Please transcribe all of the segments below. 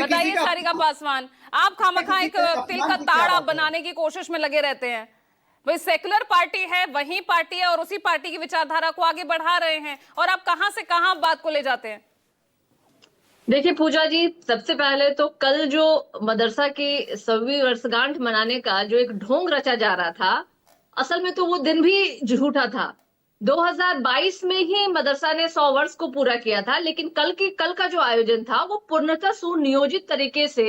बताइए सारिका पासवान, आप खामखा एक तिल का ताड़ बनाने की कोशिश में लगे रहते हैं। भाई सेकुलर पार्टी है, वही पार्टी है और उसी पार्टी की विचारधारा को आगे बढ़ा रहे हैं और आप कहां से कहां बात को ले जाते हैं। देखिए पूजा जी, सबसे पहले तो कल जो मदरसा की 100वीं वर्षगांठ मनाने का जो एक ढोंग रचा जा रहा था, असल में तो वो दिन भी झूठा था। 2022 में ही मदरसा ने 100 वर्ष को पूरा किया था, लेकिन कल का जो आयोजन था वो पूर्णतः सुनियोजित तरीके से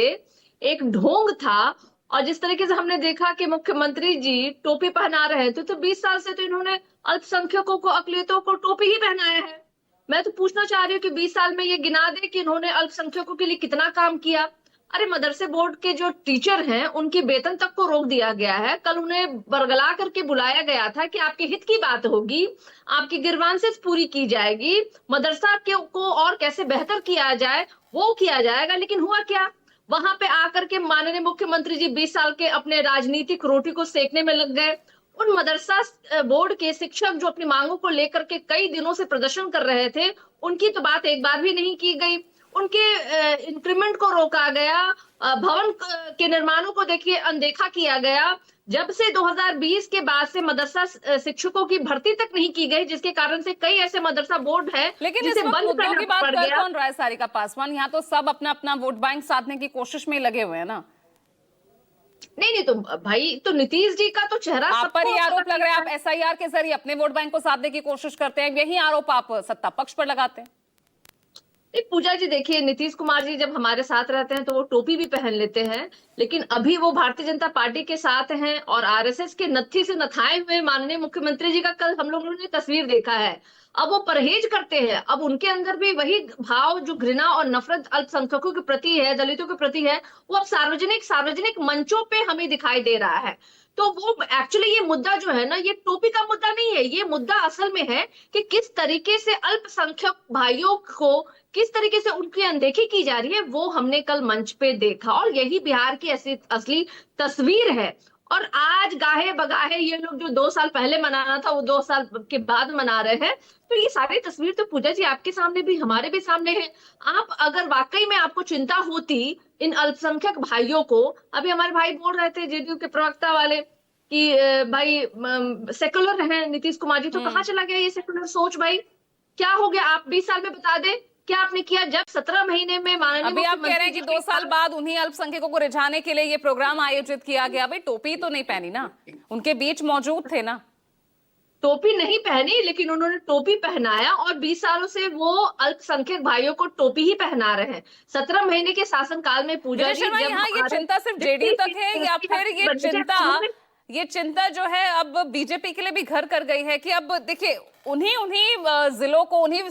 एक ढोंग था। और जिस तरीके से हमने देखा कि मुख्यमंत्री जी टोपी पहना रहे थे, तो 20 साल से तो इन्होंने अल्पसंख्यकों को, अकलियतों को टोपी ही पहनाया है। मैं तो पूछना चाह रही हूँ कि 20 साल में ये गिना दे कि इन्होंने अल्पसंख्यकों के लिए कितना काम किया। अरे मदरसे बोर्ड के जो टीचर हैं उनकी वेतन तक को रोक दिया गया है। कल उन्हें बरगला करके बुलाया गया था कि आपके हित की बात होगी, आपकी ग्रीवांसेस पूरी की जाएगी, मदरसा के को और कैसे बेहतर किया जाए वो किया जाएगा। लेकिन हुआ क्या, वहां पे आकर के माननीय मुख्यमंत्री जी 20 साल के अपने राजनीतिक रोटी को सेकने में लग गए। उन मदरसा बोर्ड के शिक्षक जो अपनी मांगों को लेकर के कई दिनों से प्रदर्शन कर रहे थे, उनकी तो बात एक बार भी नहीं की गई। उनके इंक्रीमेंट को रोका गया, भवन के निर्माणों को देखिए अनदेखा किया गया। जब से 2020 के बाद से मदरसा शिक्षकों की भर्ती तक नहीं की गई, जिसके कारण से कई ऐसे मदरसा बोर्ड है लेकिन इस जिसे वक्त बंद मुद्दों की करना बात पड़ कर गया। कौन रहा है सारिका पासवान, यहाँ तो सब अपना अपना वोट बैंक साधने की कोशिश में लगे हुए हैं ना। नहीं नहीं, तो भाई तो नीतीश जी का तो चेहरा आप पर सबको ही आरोप लग रहा है, पता आप एसआईआर के जरिए अपने वोट बैंक को साधने की कोशिश करते हैं, यही आरोप आप सत्ता पक्ष पर लगाते हैं। नहीं पूजा जी, देखिए नीतीश कुमार जी जब हमारे साथ रहते हैं तो वो टोपी भी पहन लेते हैं, लेकिन अभी वो भारतीय जनता पार्टी के साथ हैं और आरएसएस के नत्थी से नथाए हुए माननीय मुख्यमंत्री जी का कल हम लोगों ने तस्वीर देखा है। अब वो परहेज करते हैं, अब उनके अंदर भी वही भाव जो घृणा और नफरत अल्पसंख्यकों के प्रति है, दलितों के प्रति है, वो अब सार्वजनिक सार्वजनिक मंचों पे हमें दिखाई दे रहा है। तो वो एक्चुअली ये मुद्दा जो है ना, ये टोपी का मुद्दा नहीं है, ये मुद्दा असल में है कि किस तरीके से अल्पसंख्यक भाइयों को, किस तरीके से उनकी अनदेखी की जा रही है, वो हमने कल मंच पे देखा और यही बिहार की असली तस्वीर है। और आज गाहे बगाहे ये लोग जो 2 साल पहले मनाना था वो 2 साल के बाद मना रहे हैं। तो ये सारी तस्वीर तो पूजा जी आपके सामने भी, हमारे भी सामने है। आप अगर वाकई में आपको चिंता होती इन अल्पसंख्यक भाइयों को, अभी हमारे भाई बोल रहे थे जेडीयू के प्रवक्ता वाले कि भाई सेकुलर हैं नीतीश कुमार जी, तो कहाँ चला गया ये सेकुलर सोच भाई? क्या हो गया? आप 20 साल में बता दें क्या आपने किया जब 17 महीने में माननीय अभी आप कह रहे हैं कि 2 साल बाद उन्हीं अल्पसंख्यकों को रिझाने के लिए ये प्रोग्राम आयोजित किया गया। भाई टोपी तो नहीं पहनी ना, उनके बीच मौजूद थे ना। टोपी नहीं पहनी, लेकिन उन्होंने टोपी पहनाया और 20 सालों से वो अल्पसंख्यक भाइयों को टोपी ही पहना रहे हैं। 17 महीने के शासनकाल में पूजा जी, यहाँ ये चिंता सिर्फ जेडीयू तक है या फिर ये चिंता जो है अब बीजेपी के लिए भी घर कर गई है कि अब देखिए उन्हीं उन्हीं जिलों को, उन्हीं